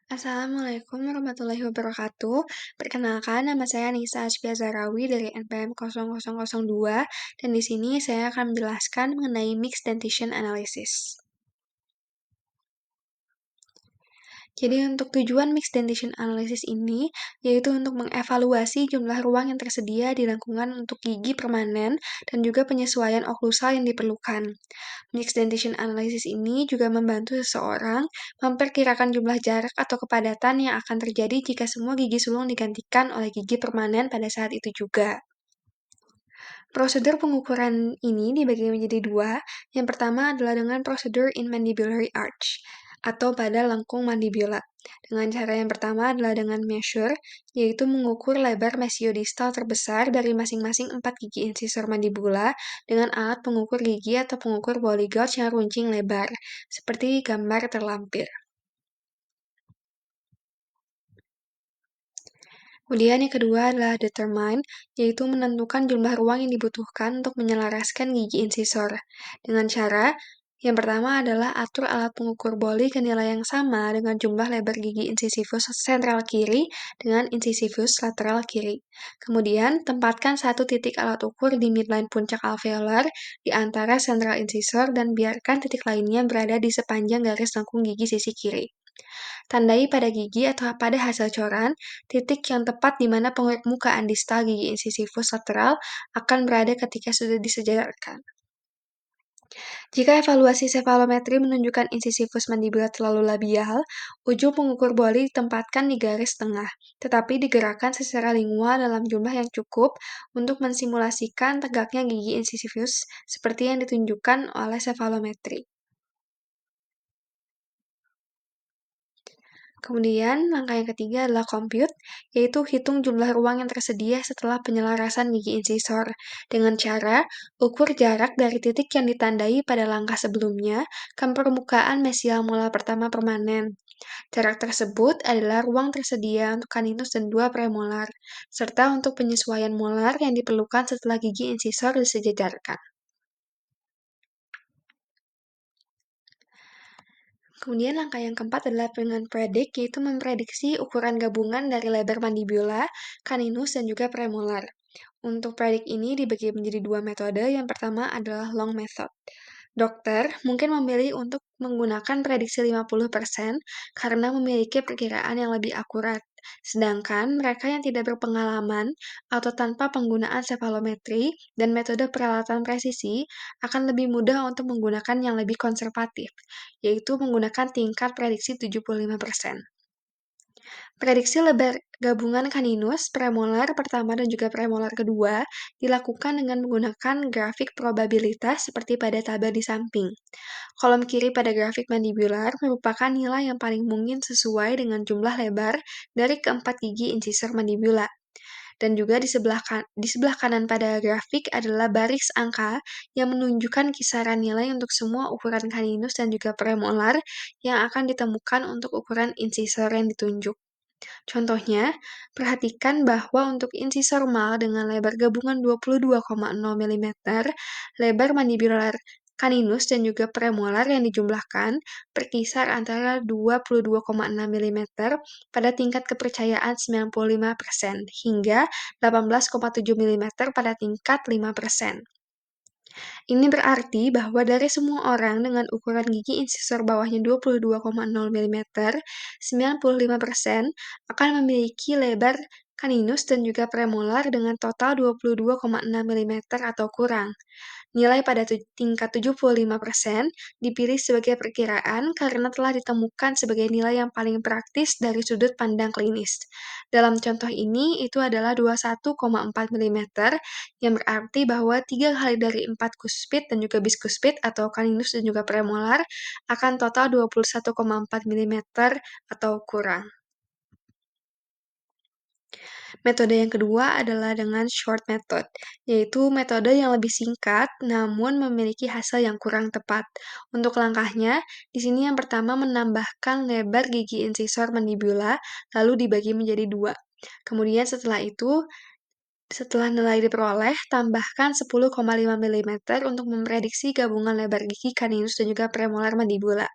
Assalamualaikum warahmatullahi wabarakatuh. Perkenalkan, nama saya Nisa Asfiazarawi dari NPM 0002, dan di sini saya akan menjelaskan mengenai Mixed Dentition Analysis. Jadi untuk tujuan Mixed Dentition Analysis ini, yaitu untuk mengevaluasi jumlah ruang yang tersedia di lingkungan untuk gigi permanen dan juga penyesuaian oklusal yang diperlukan. Mixed Dentition Analysis ini juga membantu seseorang memperkirakan jumlah jarak atau kepadatan yang akan terjadi jika semua gigi sulung digantikan oleh gigi permanen pada saat itu juga. Prosedur pengukuran ini dibagi menjadi dua. Yang pertama adalah dengan prosedur in mandibulary arch, atau pada lengkung mandibula. Dengan cara yang pertama adalah dengan measure, yaitu mengukur lebar mesiodistal terbesar dari masing-masing 4 gigi incisor mandibula dengan alat pengukur gigi atau pengukur body gouge yang runcing lebar, seperti gambar terlampir. Kemudian yang kedua adalah determine, yaitu menentukan jumlah ruang yang dibutuhkan untuk menyelaraskan gigi incisor. Dengan cara, yang pertama adalah atur alat pengukur boli ke nilai yang sama dengan jumlah lebar gigi incisivus sentral kiri dengan incisivus lateral kiri. Kemudian, tempatkan satu titik alat ukur di midline puncak alveolar di antara sentral incisor dan biarkan titik lainnya berada di sepanjang garis lengkung gigi sisi kiri. Tandai pada gigi atau pada hasil coran, titik yang tepat di mana permukaan distal gigi incisivus lateral akan berada ketika sudah disejajarkan. Jika evaluasi cefalometri menunjukkan incisivus mandibula terlalu labial, ujung pengukur boli ditempatkan di garis tengah, tetapi digerakkan secara lingual dalam jumlah yang cukup untuk mensimulasikan tegaknya gigi incisivus seperti yang ditunjukkan oleh cefalometri. Kemudian, langkah yang ketiga adalah compute, yaitu hitung jumlah ruang yang tersedia setelah penyelarasan gigi incisor, dengan cara ukur jarak dari titik yang ditandai pada langkah sebelumnya ke permukaan mesial molar pertama permanen. Jarak tersebut adalah ruang tersedia untuk caninus dan dua premolar, serta untuk penyesuaian molar yang diperlukan setelah gigi incisor disejajarkan. Kemudian langkah yang keempat adalah dengan predict, yaitu memprediksi ukuran gabungan dari lebar mandibula, caninus, dan juga premolar. Untuk predict ini dibagi menjadi dua metode. Yang pertama adalah long method. Dokter mungkin memilih untuk menggunakan prediksi 50% karena memiliki perkiraan yang lebih akurat. Sedangkan mereka yang tidak berpengalaman atau tanpa penggunaan cefalometri dan metode peralatan presisi akan lebih mudah untuk menggunakan yang lebih konservatif, yaitu menggunakan tingkat prediksi 75%. Prediksi lebar gabungan caninus, premolar pertama dan juga premolar kedua dilakukan dengan menggunakan grafik probabilitas seperti pada tabel di samping. Kolom kiri pada grafik mandibular merupakan nilai yang paling mungkin sesuai dengan jumlah lebar dari keempat gigi incisor mandibula. Dan juga di sebelah kanan pada grafik adalah baris angka yang menunjukkan kisaran nilai untuk semua ukuran caninus dan juga premolar yang akan ditemukan untuk ukuran incisor yang ditunjuk. Contohnya, perhatikan bahwa untuk incisor mal dengan lebar gabungan 22,0 mm, lebar mandibular caninus dan juga premolar yang dijumlahkan berkisar antara 22,6 mm pada tingkat kepercayaan 95% hingga 18,7 mm pada tingkat 5%. Ini berarti bahwa dari semua orang dengan ukuran gigi incisor bawahnya 22,0 mm, 95% akan memiliki lebar caninus dan juga premolar dengan total 22,6 mm atau kurang. Nilai pada tingkat 75% dipilih sebagai perkiraan karena telah ditemukan sebagai nilai yang paling praktis dari sudut pandang klinis. Dalam contoh ini, itu adalah 21,4 mm, yang berarti bahwa 3 kali dari 4 kuspit dan juga biskuspit atau caninus dan juga premolar akan total 21,4 mm atau kurang. Metode yang kedua adalah dengan short method, yaitu metode yang lebih singkat namun memiliki hasil yang kurang tepat. Untuk langkahnya, di sini yang pertama menambahkan lebar gigi incisor mandibula, lalu dibagi menjadi dua. Kemudian setelah itu, setelah nilai diperoleh, tambahkan 10,5 mm untuk memprediksi gabungan lebar gigi caninus dan juga premolar mandibula.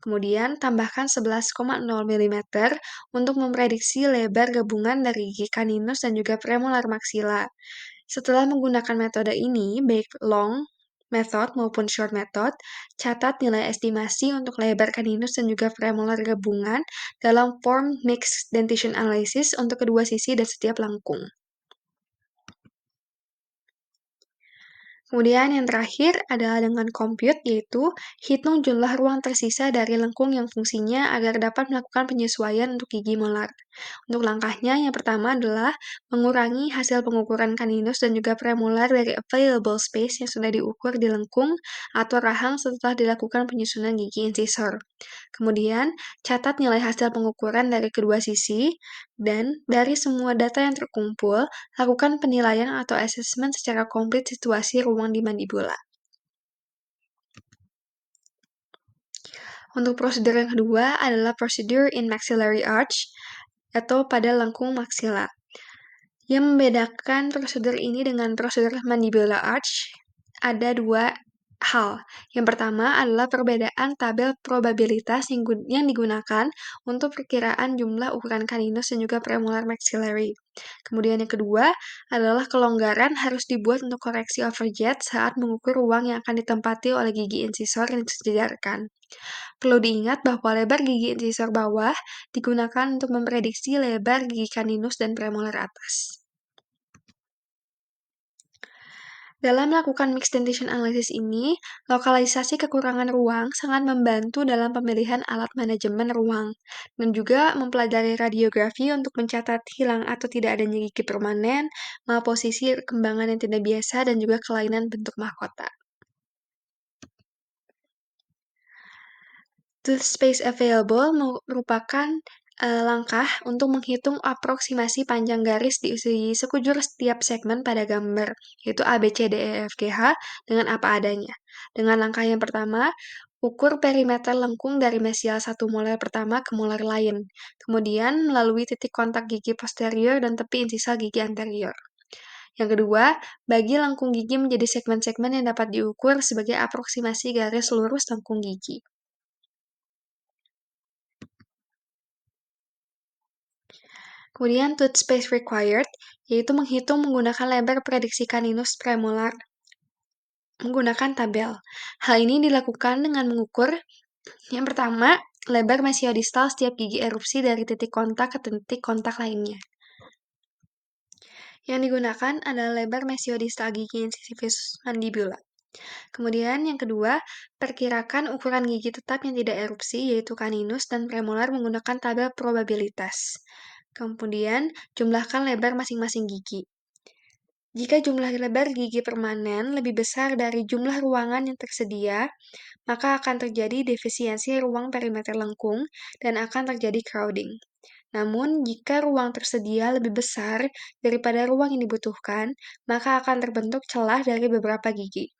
Kemudian tambahkan 11,0 mm untuk memprediksi lebar gabungan dari gigi kaninus dan juga premolar maksila. Setelah menggunakan metode ini, baik long method maupun short method, catat nilai estimasi untuk lebar kaninus dan juga premolar gabungan dalam form mixed dentition analysis untuk kedua sisi dan setiap lengkung. Kemudian yang terakhir adalah dengan compute, yaitu hitung jumlah ruang tersisa dari lengkung yang fungsinya agar dapat melakukan penyesuaian untuk gigi molar. Untuk langkahnya, yang pertama adalah mengurangi hasil pengukuran kaninus dan juga premolar dari available space yang sudah diukur di lengkung atau rahang setelah dilakukan penyusunan gigi incisor. Kemudian, catat nilai hasil pengukuran dari kedua sisi, dan dari semua data yang terkumpul, lakukan penilaian atau asesmen secara komplit situasi ruang di mandibula. Untuk prosedur yang kedua adalah prosedur in maxillary arch, atau pada lengkung maksila. Yang membedakan prosedur ini dengan prosedur mandibular arch ada dua hal. Yang pertama adalah perbedaan tabel probabilitas yang digunakan untuk perkiraan jumlah ukuran kaninus dan juga premolar maxillary. Kemudian yang kedua adalah kelonggaran harus dibuat untuk koreksi overjet saat mengukur ruang yang akan ditempati oleh gigi incisor yang disejajarkan. Perlu diingat bahwa lebar gigi incisor bawah digunakan untuk memprediksi lebar gigi kaninus dan premolar atas. Dalam melakukan mixed dentition analysis ini, lokalisasi kekurangan ruang sangat membantu dalam pemilihan alat manajemen ruang, dan juga mempelajari radiografi untuk mencatat hilang atau tidak adanya gigi permanen, malposisi kembangan yang tidak biasa, dan juga kelainan bentuk mahkota. Tooth space available merupakan langkah untuk menghitung aproksimasi panjang garis di sekujur setiap segmen pada gambar, yaitu A, B, C, D, E, F, G, H, dengan apa adanya. Dengan langkah yang pertama, ukur perimeter lengkung dari mesial satu molar pertama ke molar lain. Kemudian, melalui titik kontak gigi posterior dan tepi insisal gigi anterior. Yang kedua, bagi lengkung gigi menjadi segmen-segmen yang dapat diukur sebagai aproksimasi garis lurus lengkung gigi. Kemudian tooth space required, yaitu menghitung menggunakan lebar prediksi kaninus premolar menggunakan tabel. Hal ini dilakukan dengan mengukur yang pertama, lebar mesiodistal setiap gigi erupsi dari titik kontak ke titik kontak lainnya. Yang digunakan adalah lebar mesiodistal gigi incisivus mandibula. Kemudian yang kedua, perkirakan ukuran gigi tetap yang tidak erupsi, yaitu kaninus dan premolar menggunakan tabel probabilitas. Kemudian, jumlahkan lebar masing-masing gigi. Jika jumlah lebar gigi permanen lebih besar dari jumlah ruangan yang tersedia, maka akan terjadi defisiensi ruang perimeter lengkung dan akan terjadi crowding. Namun, jika ruang tersedia lebih besar daripada ruang yang dibutuhkan, maka akan terbentuk celah dari beberapa gigi.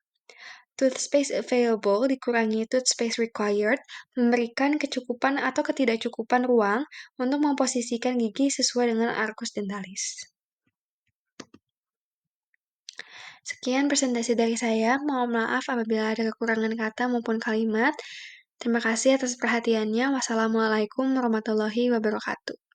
Tooth space available dikurangi tooth space required memberikan kecukupan atau ketidakcukupan ruang untuk memposisikan gigi sesuai dengan arcus dentalis. Sekian presentasi dari saya. Mohon maaf apabila ada kekurangan kata maupun kalimat. Terima kasih atas perhatiannya. Wassalamualaikum warahmatullahi wabarakatuh.